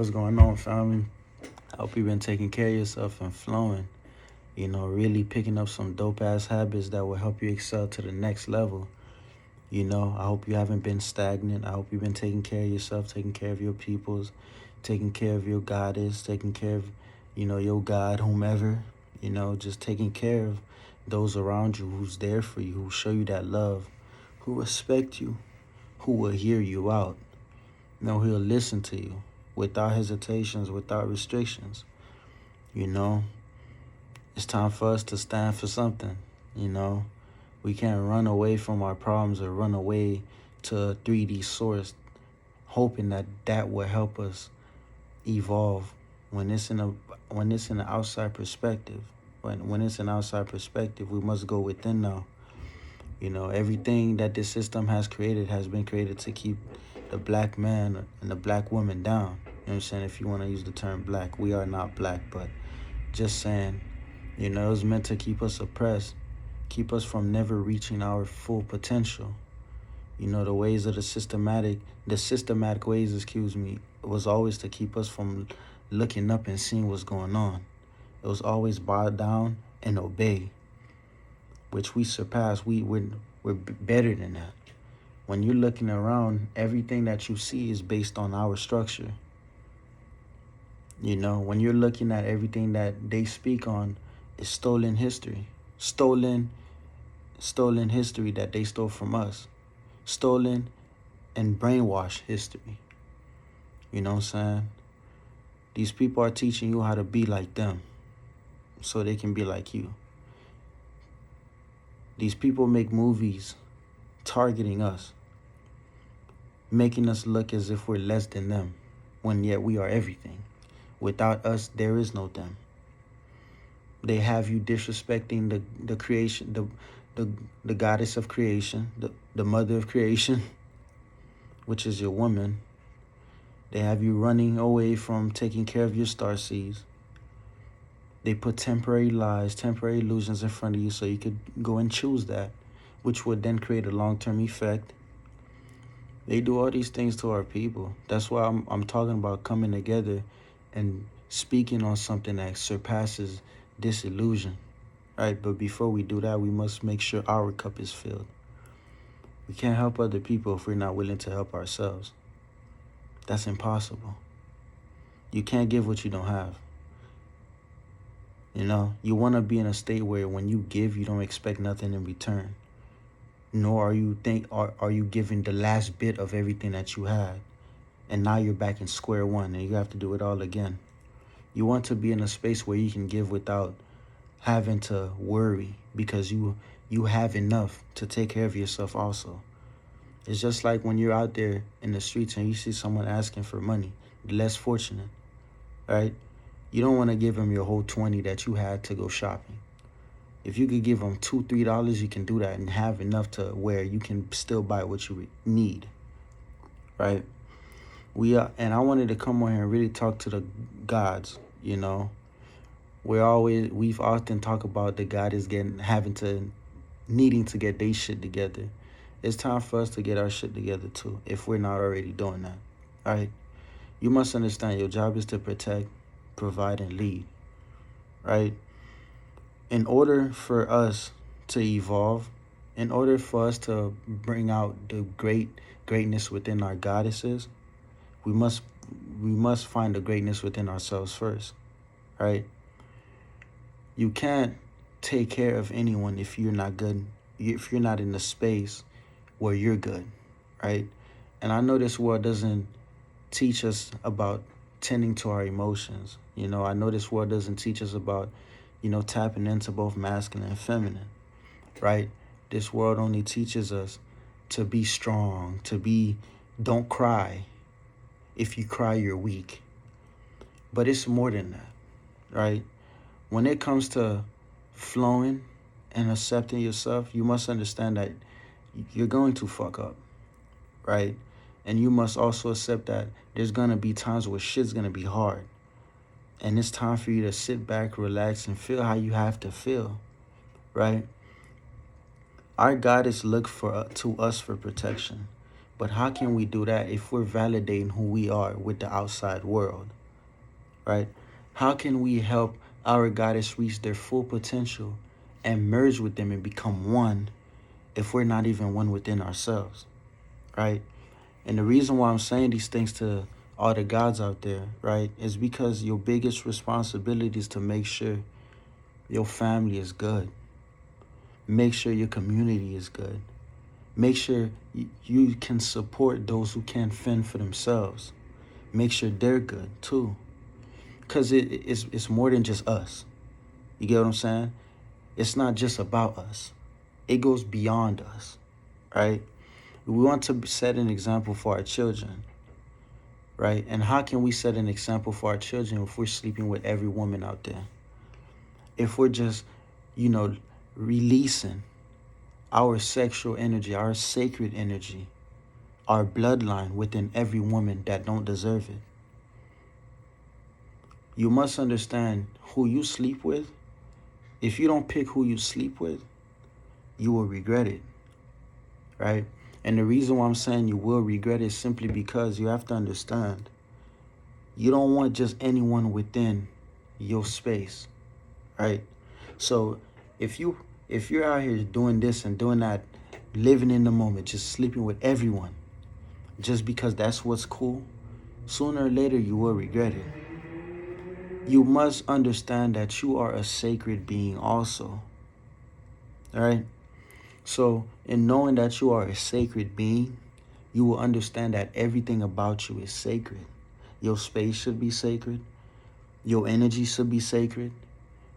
What's going on, family? I hope you've been taking care of yourself and flowing. Really picking up some dope ass habits that will help you excel to the next level. I hope you haven't been stagnant. I hope you've been taking care of yourself, taking care of your peoples, taking care of your goddess, taking care of, your God, whomever. Just taking care of those around you who's there for you, who show you that love, who respect you, who will hear you out. Who'll listen to you without hesitations, without restrictions. You know, it's time for us to stand for something. You know, we can't run away from our problems or run away to a 3D source, hoping that that will help us evolve when it's in an outside perspective. When it's an outside perspective, we must go within now. Everything that this system has created has been created to keep the black man and the black woman down. You know what I'm saying? If you want to use the term black, we are not black, but just saying, it was meant to keep us oppressed, keep us from never reaching our full potential. The ways of the systematic ways, was always to keep us from looking up and seeing what's going on. It was always bow down and obey, which we surpass. We're better than that. When you're looking around, everything that you see is based on our structure. When you're looking at everything that they speak on, it's stolen history. Stolen history that they stole from us. Stolen and brainwashed history. You know what I'm saying? These people are teaching you how to be like them so they can be like you. These people make movies targeting us, making us look as if we're less than them, when yet we are everything. Without us, there is no them. They have you disrespecting the creation, the goddess of creation, the mother of creation, which is your woman. They have you running away from taking care of your starseeds. They put temporary lies, temporary illusions in front of you so you could go and choose that, which would then create a long-term effect. They do all these things to our people. That's why I'm talking about coming together and speaking on something that surpasses this illusion, right? But before we do that, we must make sure our cup is filled. We can't help other people if we're not willing to help ourselves. That's impossible. You can't give what you don't have. You want to be in a state where when you give, you don't expect nothing in return. Nor are you giving the last bit of everything that you had. And now you're back in square one and you have to do it all again. You want to be in a space where you can give without having to worry because you have enough to take care of yourself also. It's just like when you're out there in the streets and you see someone asking for money, the less fortunate, right? You don't want to give them your whole 20 that you had to go shopping. If you could give them $2, $3, you can do that and have enough to where you can still buy what you need, right? And I wanted to come on here and really talk to the gods. We've often talked about the God is needing to get their shit together. It's time for us to get our shit together too, if we're not already doing that, all right? You must understand your job is to protect, provide, and lead, right? In order for us to evolve, in order for us to bring out the greatness within our goddesses, we must find the greatness within ourselves first, right? You can't take care of anyone if you're not good, if you're not in the space where you're good, right? And I know this world doesn't teach us about tending to our emotions. I know this world doesn't teach us about, tapping into both masculine and feminine, right? This world only teaches us to be strong, don't cry. If you cry, you're weak. But it's more than that, right? When it comes to flowing and accepting yourself, you must understand that you're going to fuck up, right? And you must also accept that there's going to be times where shit's going to be hard. And it's time for you to sit back, relax, and feel how you have to feel, right? Our goddess look to us for protection, But how can we do that if we're validating who we are with the outside world, right? How can we help our goddess reach their full potential and merge with them and become one if we're not even one within ourselves, right? And the reason why I'm saying these things to all the gods out there, right, is because your biggest responsibility is to make sure your family is good. Make sure your community is good. Make sure you can support those who can't fend for themselves. Make sure they're good too. Because it's more than just us. You get what I'm saying? It's not just about us. It goes beyond us, right? We want to set an example for our children, right? And how can we set an example for our children if we're sleeping with every woman out there? If we're just, releasing our sexual energy, our sacred energy, our bloodline within every woman that don't deserve it. You must understand who you sleep with. If you don't pick who you sleep with, you will regret it, right? And the reason why I'm saying you will regret it is simply because you have to understand, you don't want just anyone within your space, right? So if you're out here doing this and doing that, living in the moment, just sleeping with everyone, just because that's what's cool, sooner or later you will regret it. You must understand that you are a sacred being also, all right? So in knowing that you are a sacred being, you will understand that everything about you is sacred. Your space should be sacred. Your energy should be sacred.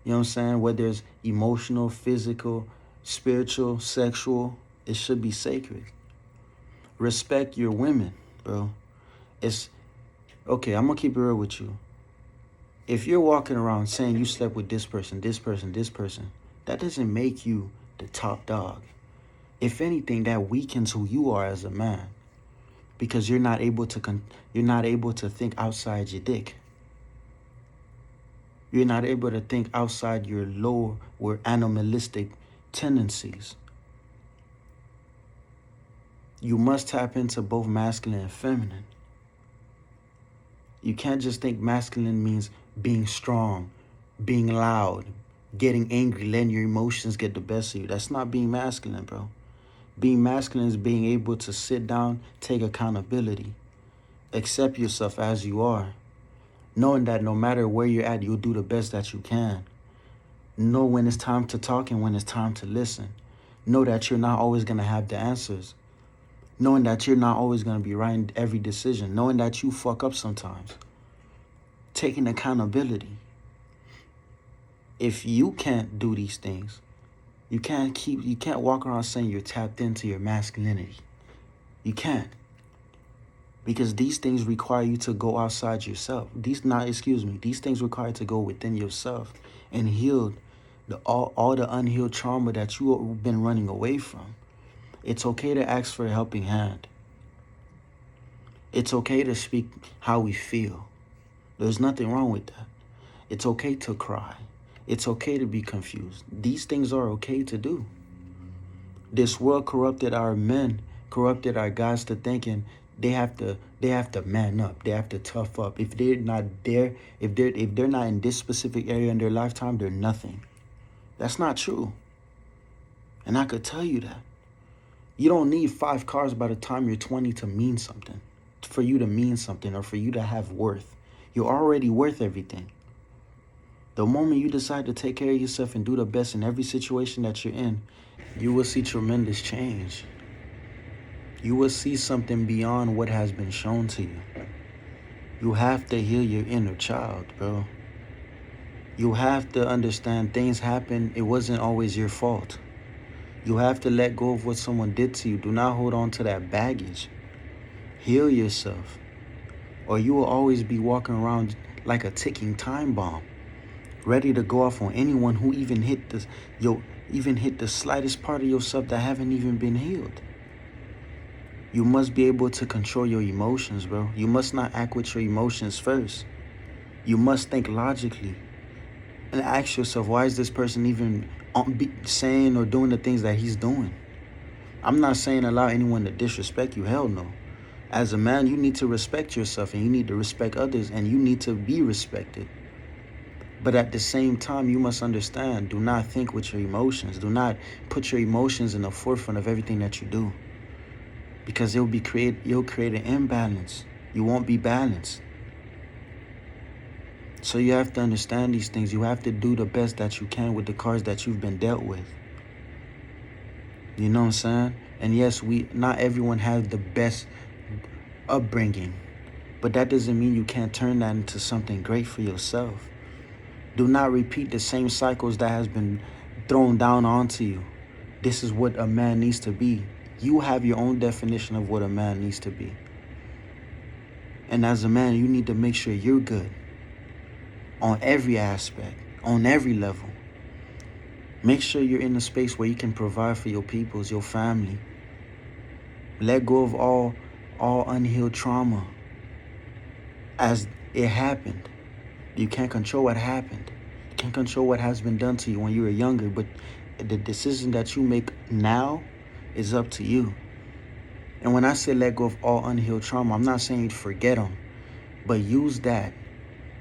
You know what I'm saying? Whether it's emotional, physical, spiritual, sexual, it should be sacred. Respect your women, bro. It's okay. I'm gonna keep it real with you. If you're walking around saying you slept with this person, that doesn't make you the top dog. If anything, that weakens who you are as a man, because you're not able to think outside your dick. You're not able to think outside your lower or animalistic tendencies. You must tap into both masculine and feminine. You can't just think masculine means being strong, being loud, getting angry, letting your emotions get the best of you. That's not being masculine, bro. Being masculine is being able to sit down, take accountability, accept yourself as you are, knowing that no matter where you're at, you'll do the best that you can. Know when it's time to talk and when it's time to listen. Know that you're not always going to have the answers. Knowing that you're not always going to be right in every decision. Knowing that you fuck up sometimes. Taking accountability. If you can't do these things, you can't walk around saying you're tapped into your masculinity. You can't. Because these things require you to go outside yourself. These things require you to go within yourself and heal all the unhealed trauma that you've been running away from. It's okay to ask for a helping hand. It's okay to speak how we feel. There's nothing wrong with that. It's okay to cry. It's okay to be confused. These things are okay to do. This world corrupted our men, corrupted our guys to thinking they have to man up. They have to tough up. If they're not there, if they're not in this specific area in their lifetime, they're nothing. That's not true. And I could tell you that. You don't need 5 cars by the time you're 20 to mean something, for you to mean something or for you to have worth. You're already worth everything. The moment you decide to take care of yourself and do the best in every situation that you're in, you will see tremendous change. You will see something beyond what has been shown to you. You have to heal your inner child, bro. You have to understand things happen. It wasn't always your fault. You have to let go of what someone did to you. Do not hold on to that baggage. Heal yourself, or you will always be walking around like a ticking time bomb, ready to go off on anyone who even hit the slightest part of yourself that haven't even been healed. You must be able to control your emotions, bro. You must not act with your emotions first. You must think logically and ask yourself, why is this person even saying or doing the things that he's doing? I'm not saying allow anyone to disrespect you. Hell no. As a man, you need to respect yourself and you need to respect others and you need to be respected. But at the same time, you must understand, do not think with your emotions. Do not put your emotions in the forefront of everything that you do. Because you'll create an imbalance. You won't be balanced. So you have to understand these things. You have to do the best that you can with the cards that you've been dealt with. You know what I'm saying? And yes, not everyone has the best upbringing, but that doesn't mean you can't turn that into something great for yourself. Do not repeat the same cycles that has been thrown down onto you. This is what a man needs to be. You have your own definition of what a man needs to be. And as a man, you need to make sure you're good on every aspect, on every level. Make sure you're in a space where you can provide for your peoples, your family. Let go of all unhealed trauma as it happened. You can't control what happened. You can't control what has been done to you when you were younger, but the decision that you make now is up to you. And when I say let go of all unhealed trauma, I'm not saying forget them, but use that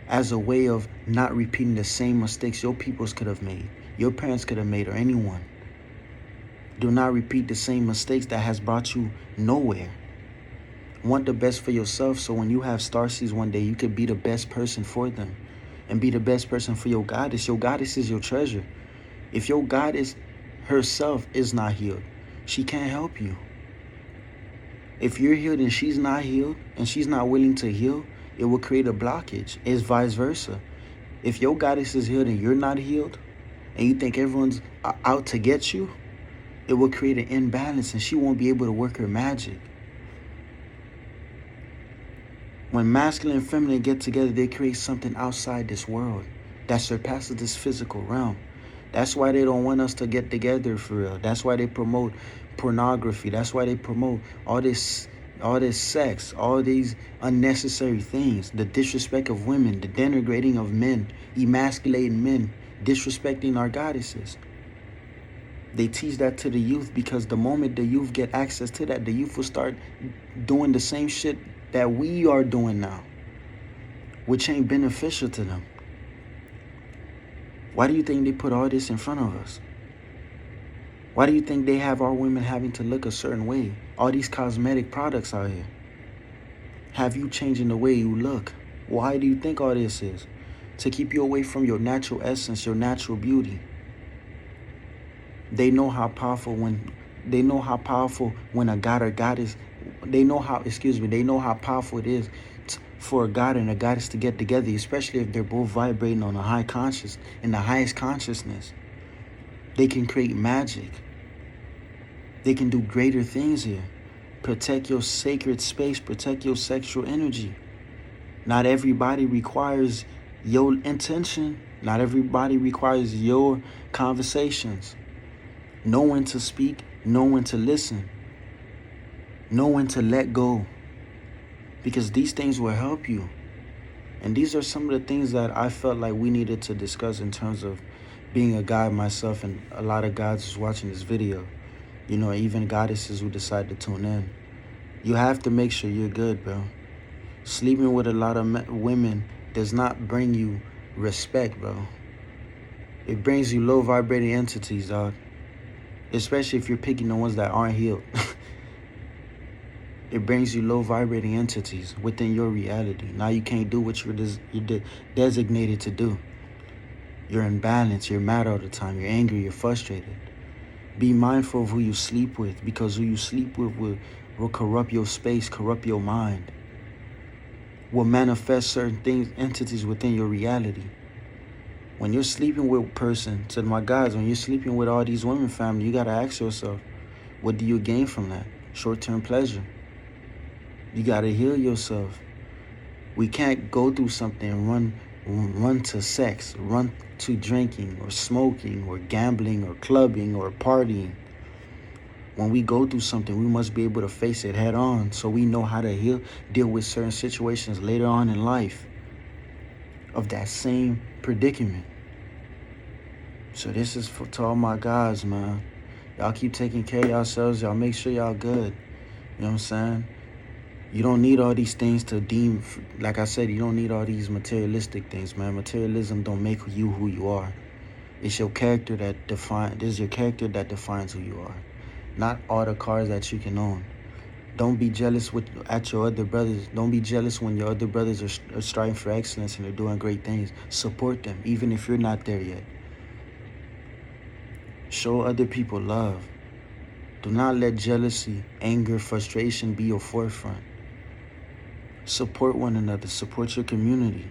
as a way of not repeating the same mistakes your peoples could have made, your parents could have made, or anyone. Do not repeat the same mistakes that has brought you nowhere. Want the best for yourself so when you have starseeds one day, you could be the best person for them and be the best person for your goddess. Your goddess is your treasure. If your goddess herself is not healed, she can't help you. If you're healed and she's not healed and she's not willing to heal, it will create a blockage. It's vice versa. If your goddess is healed and you're not healed and you think everyone's out to get you, it will create an imbalance and she won't be able to work her magic. When masculine and feminine get together, they create something outside this world that surpasses this physical realm. That's why they don't want us to get together for real. That's why they promote pornography. That's why they promote all this sex, all these unnecessary things, the disrespect of women, the denigrating of men, emasculating men, disrespecting our goddesses. They teach that to the youth because the moment the youth get access to that, the youth will start doing the same shit that we are doing now, which ain't beneficial to them. Why do you think they put all this in front of us? Why do you think they have our women having to look a certain way? All these cosmetic products out here have you changing the way you look. Why do you think all this is? To keep you away from your natural essence, your natural beauty. They know how powerful when a god or goddess, they know how powerful it is for a god and a goddess to get together, especially if they're both vibrating on a high conscious, in the highest consciousness. They can create magic. They can do greater things here. Protect your sacred space, protect your sexual energy. Not everybody requires your intention. Not everybody requires your conversations. Know when to speak, know when to listen, know when to let go, because these things will help you. And these are some of the things that I felt like we needed to discuss in terms of being a guy myself, and a lot of guys who's watching this video, you know, even goddesses who decide to tune in. You have to make sure you're good, bro. Sleeping with a lot of women does not bring you respect, bro. It brings you low vibrating entities, dog. Especially if you're picking the ones that aren't healed. It brings you low vibrating entities within your reality. Now you can't do what you're designated to do. You're in balance. You're mad all the time. You're angry. You're frustrated. Be mindful of who you sleep with, because who you sleep with will corrupt your space, corrupt your mind. Will manifest certain things, entities within your reality. When you're sleeping with a person, to my guys, when you're sleeping with all these women family, you got to ask yourself, what do you gain from that? Short-term pleasure. You got to heal yourself. We can't go through something and run to sex, run to drinking or smoking or gambling or clubbing or partying. When we go through something, we must be able to face it head on so we know how to deal with certain situations later on in life of that same predicament. So this is to all my guys, man. Y'all keep taking care of yourselves. Y'all make sure y'all good. You know what I'm saying? You don't need all these things to deem, like I said, you don't need all these materialistic things, man. Materialism don't make you who you are. It's your character that defines who you are. Not all the cars that you can own. Don't be jealous at your other brothers. Don't be jealous when your other brothers are striving for excellence and they're doing great things. Support them, even if you're not there yet. Show other people love. Do not let jealousy, anger, frustration be your forefront. Support one another. Support your community.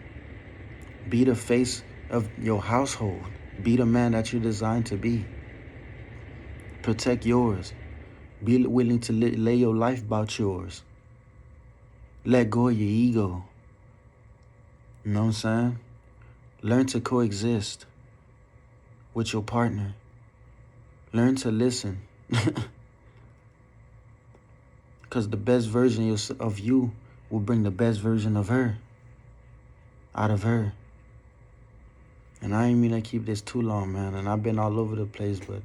Be the face of your household. Be the man that you're designed to be. Protect yours. Be willing to lay your life about yours. Let go of your ego. You know what I'm saying? Learn to coexist with your partner. Learn to listen. Because the best version of you will bring the best version of her out of her. And I ain't mean to keep this too long, man. And I've been all over the place, but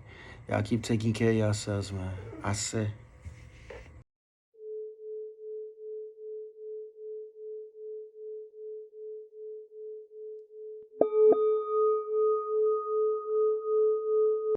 y'all keep taking care of yourselves, man. I say.